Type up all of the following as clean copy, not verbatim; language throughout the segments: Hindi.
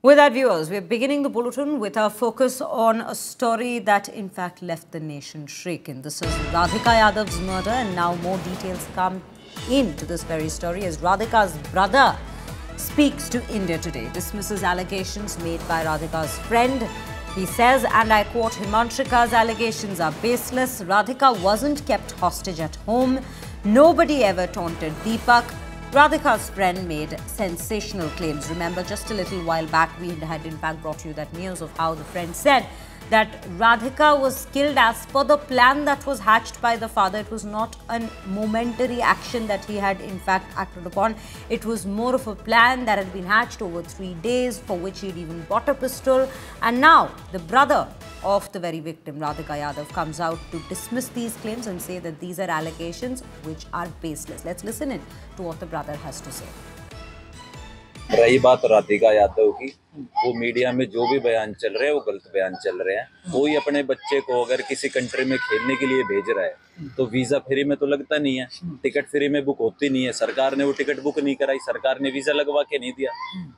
With that, viewers, we're beginning the bulletin with our focus on a story that in fact left the nation shaken. This is Radhika Yadav's murder, and now more details come into this very story as Radhika's brother speaks to India Today, dismisses allegations made by Radhika's friend. He says, and I quote, Himanshika's allegations are baseless. Radhika wasn't kept hostage at home. Nobody ever taunted Deepak. Radhika's friend made sensational claims. Remember, just a little while back, we had in fact brought you that news of how the friend said that Radhika was killed as per the plan that was hatched by the father. It was not a momentary action that he had in fact acted upon. It was more of a plan that had been hatched over 3 days, for which he'd even bought a pistol. And now the brother of the very victim, Radhika Yadav, comes out to dismiss these claims and say that these are allegations which are baseless. Let's listen in to what the brother has to say. रही बात राधिका यादव की, वो मीडिया में जो भी बयान चल रहे हैं वो गलत बयान चल रहे हैं। कोई अपने बच्चे को अगर किसी कंट्री में खेलने के लिए भेज रहा है तो वीजा फ्री में तो लगता नहीं है, टिकट फ्री में बुक होती नहीं है। सरकार ने वो टिकट बुक नहीं कराई, सरकार ने वीजा लगवा के नहीं दिया।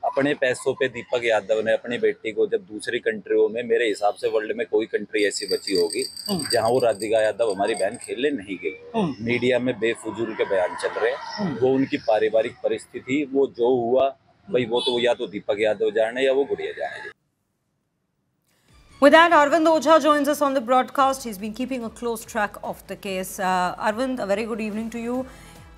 अपने पैसों पे दीपक यादव ने अपनी बेटी को जब दूसरी कंट्रियों में, मेरे हिसाब से वर्ल्ड में कोई कंट्री ऐसी बची होगी जहाँ वो राधिका यादव हमारी बहन खेलने नहीं गई। मीडिया में बेफजूल के बयान चल रहे हैं। वो उनकी पारिवारिक परिस्थिति, वो जो हुआ भाई, वो तो या तो दीपक यादव जाने या वो गुड़िया जाने। With that, Arvind Ojha joins us on the broadcast. He's been keeping a close track of the case. Arvind, a very good evening to you.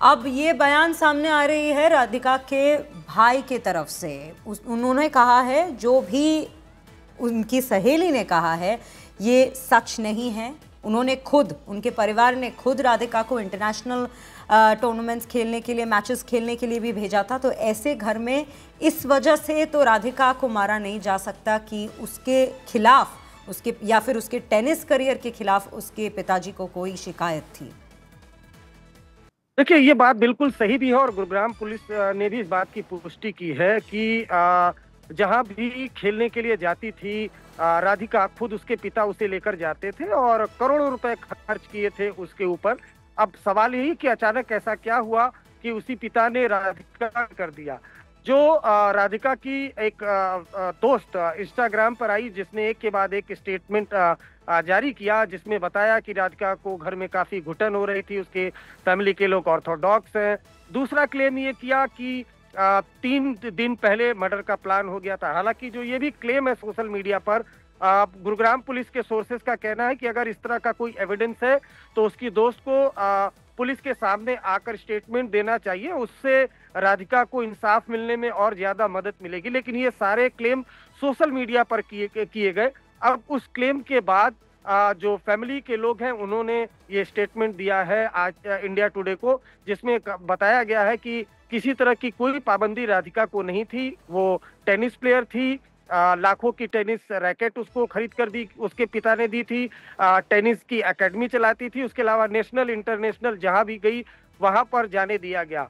अब ये बयान सामने आ रही है राधिका के भाई के तरफ से। उन्होंने कहा है, जो भी उनकी सहेली ने कहा है, ये सच नहीं है। उन्होंने खुद, उनके परिवार ने खुद राधिका को इंटरनेशनल टूर्नामेंट्स खेलने के लिए, मैचेस खेलने के लिए भी भेजा था। तो ऐसे घर में इस वजह से तो राधिका को मारा नहीं जा सकता कि उसके खिलाफ, उसके या फिर उसके टेनिस करियर के खिलाफ उसके पिताजी को कोई शिकायत थी। देखिए, ये बात बिल्कुल सही भी है और गुरुग्राम पुलिस ने भी इस बात की पुष्टि की है कि जहां भी खेलने के लिए जाती थी राधिका, खुद उसके पिता उसे लेकर जाते थे और करोड़ों रुपए खर्च किए थे उसके ऊपर। अब सवाल यही कि अचानक ऐसा क्या हुआ कि उसी पिता ने राधिका कर दिया। जो राधिका की एक दोस्त इंस्टाग्राम पर आई, जिसने एक के बाद एक स्टेटमेंट जारी किया, जिसमें बताया कि राधिका को घर में काफी घुटन हो रही थी, उसके फैमिली के लोग ऑर्थोडॉक्स हैं। दूसरा क्लेम ये किया कि 3 दिन पहले मर्डर का प्लान हो गया था। हालांकि जो ये भी क्लेम है सोशल मीडिया पर, गुरुग्राम पुलिस के सोर्सेस का कहना है कि अगर इस तरह का कोई एविडेंस है तो उसकी दोस्त को पुलिस के सामने आकर स्टेटमेंट देना चाहिए, उससे राधिका को इंसाफ मिलने में और ज्यादा मदद मिलेगी। लेकिन ये सारे क्लेम सोशल मीडिया पर किए गए। अब उस क्लेम के बाद जो फैमिली के लोग हैं उन्होंने ये स्टेटमेंट दिया है आज इंडिया टुडे को, जिसमें बताया गया है कि किसी तरह की कोई पाबंदी राधिका को नहीं थी। वो टेनिस प्लेयर थी, लाखों की टेनिस रैकेट उसको खरीद कर दी, उसके पिता ने दी थी। टेनिस की एकेडमी चलाती थी। उसके अलावा नेशनल इंटरनेशनल जहां भी गई वहां पर जाने दिया गया।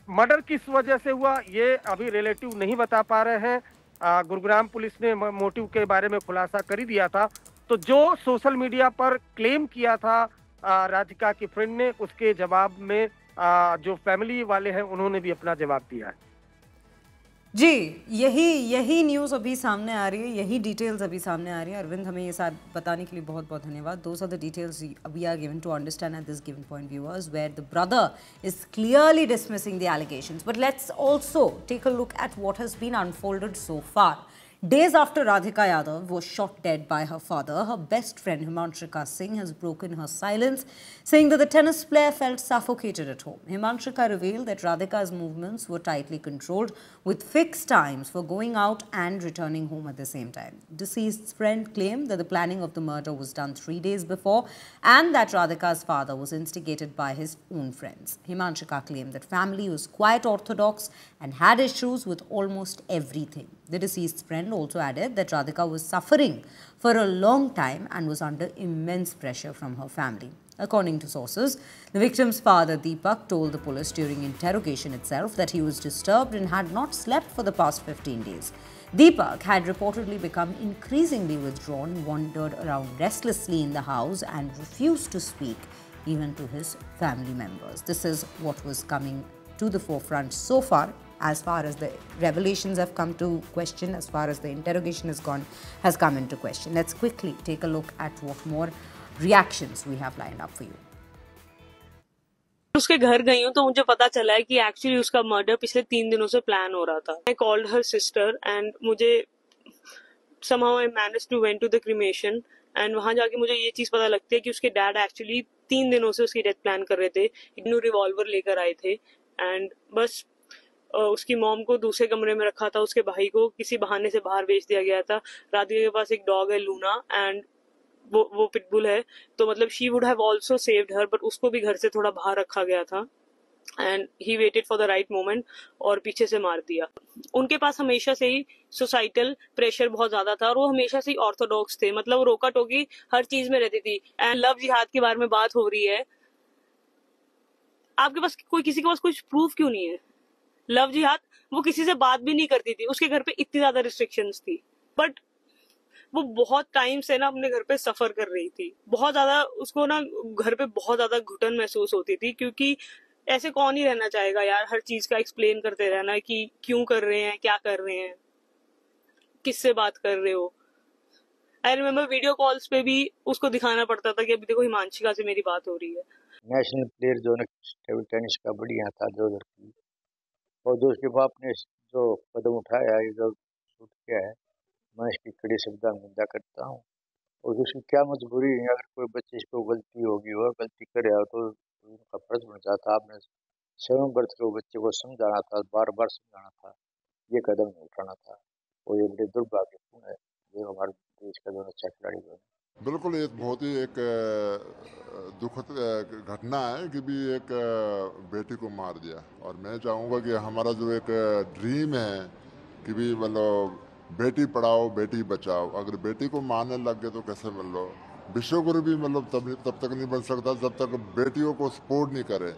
मर्डर किस वजह से हुआ ये अभी रिलेटिव नहीं बता पा रहे हैं। गुरुग्राम पुलिस ने मोटिव के बारे में खुलासा कर ही दिया था। तो जो सोशल मीडिया पर क्लेम किया था राधिका की फ्रेंड ने, उसके जवाब में जो फैमिली वाले हैं उन्होंने भी अपना जवाब दिया है। जी, यही न्यूज़ अभी सामने आ रही है, यही डिटेल्स अभी सामने आ रही है। अरविंद, हमें ये साथ बताने के लिए बहुत बहुत धन्यवाद। Those are the details we are given to understand at this given point, viewers, where the brother is clearly dismissing the allegations. But let's also take a look at what has been unfolded so far. Days after Radhika Yadav was shot dead by her father, her best friend Himanshika Singh has broken her silence, saying that the tennis player felt suffocated at home. Himanshika revealed that Radhika's movements were tightly controlled, with fixed times for going out and returning home at the same time. Deceased's friend claimed that the planning of the murder was done 3 days before and that Radhika's father was instigated by his own friends. Himanshika claimed that family was quite orthodox and had issues with almost everything. The deceased's friend also added that Radhika was suffering for a long time and was under immense pressure from her family. According to sources, the victim's father, Deepak, told the police during interrogation itself that he was disturbed and had not slept for the past 15 days. Deepak had reportedly become increasingly withdrawn, wandered around restlessly in the house and refused to speak even to his family members. This is what was coming to the forefront so far as far as the revelations have come to question, as far as the interrogation has come into question. Let's quickly take a look at what more reactions we have lined up for you. उसके घर गई हूँ तो मुझे पता चला है कि एक्चुअली उसका मर्डर पिछले 3 दिनों से प्लान हो रहा था. I called her sister and मुझे somehow I managed to went to the cremation and वहां जाके मुझे ये चीज पता लगती है कि उसके डैड एक्चुअली 3 दिनों से उसकी डेथ प्लान कर रहे थे. इन्हों रिवॉल्वर लेकर आए थे एंड बस उसकी मॉम को दूसरे कमरे में रखा था. उसके भाई को किसी बहाने से बाहर भेज दिया गया था. राधिका के पास एक डॉग है लूना एंड वो पिटबुल है, तो मतलब she would have also saved her, but उसको भी घर से थोड़ा बाहर रखा गया था and he waited for the right moment और पीछे से मार दिया. उनके पास हमेशा से ही सोसाइटल प्रेशर बहुत ज्यादा था और वो हमेशा से ही ऑर्थोडॉक्स थे. मतलब वो रोका टोकी हर चीज में रहती थी. एंड लव जिहाद के बारे में बात हो रही है, आपके पास किसी के पास कुछ प्रूफ क्यों नहीं है? लव जिहाद वो किसी से बात भी नहीं करती थी. उसके घर पे इतनी ज्यादा रिस्ट्रिक्शंस थी, बट वो बहुत टाइम से ना अपने घर पे सफर कर रही थी. बहुत ज्यादा उसको ना घर पे बहुत ज्यादा घुटन महसूस होती थी, क्योंकि ऐसे कौन ही रहना चाहेगा यार, हर चीज का एक्सप्लेन करते रहना कि क्यों कर रहे हैं, क्या कर रहे हैं, किससे बात कर रहे हो. आई रिमेम्बर वीडियो कॉल्स पे भी उसको दिखाना पड़ता था कि अभी देखो हिमांशिका से मेरी बात हो रही है. नेशनल प्लेयर जो ना टेबल टेनिस का बढ़िया था जो लड़की, और जो उसके बाप ने जो कदम उठाया है, जो शूट किया है, मैं इसकी कड़ी शब्द में निंदा करता हूँ. और उसकी क्या मजबूरी है, अगर कोई बच्चे इसको गलती होगी और गलती करे तो उनका फर्ज बन जाता. आपने स्वयं बर्थ के बच्चे को समझाना था, बार बार समझाना था, ये कदम नहीं उठाना था. और ये बड़े दुर्भाग्यपूर्ण है जो हमारे देश का दोनों अच्छा खिलाड़ी बने. बिल्कुल एक बहुत ही एक दुखद घटना है कि भी एक बेटी को मार दिया. और मैं चाहूँगा कि हमारा जो एक ड्रीम है कि भी मतलब बेटी पढ़ाओ बेटी बचाओ, अगर बेटी को मारने लग गए तो कैसे मतलब विश्व गुरु भी मतलब तब तक नहीं बन सकता जब तक बेटियों को सपोर्ट नहीं करे.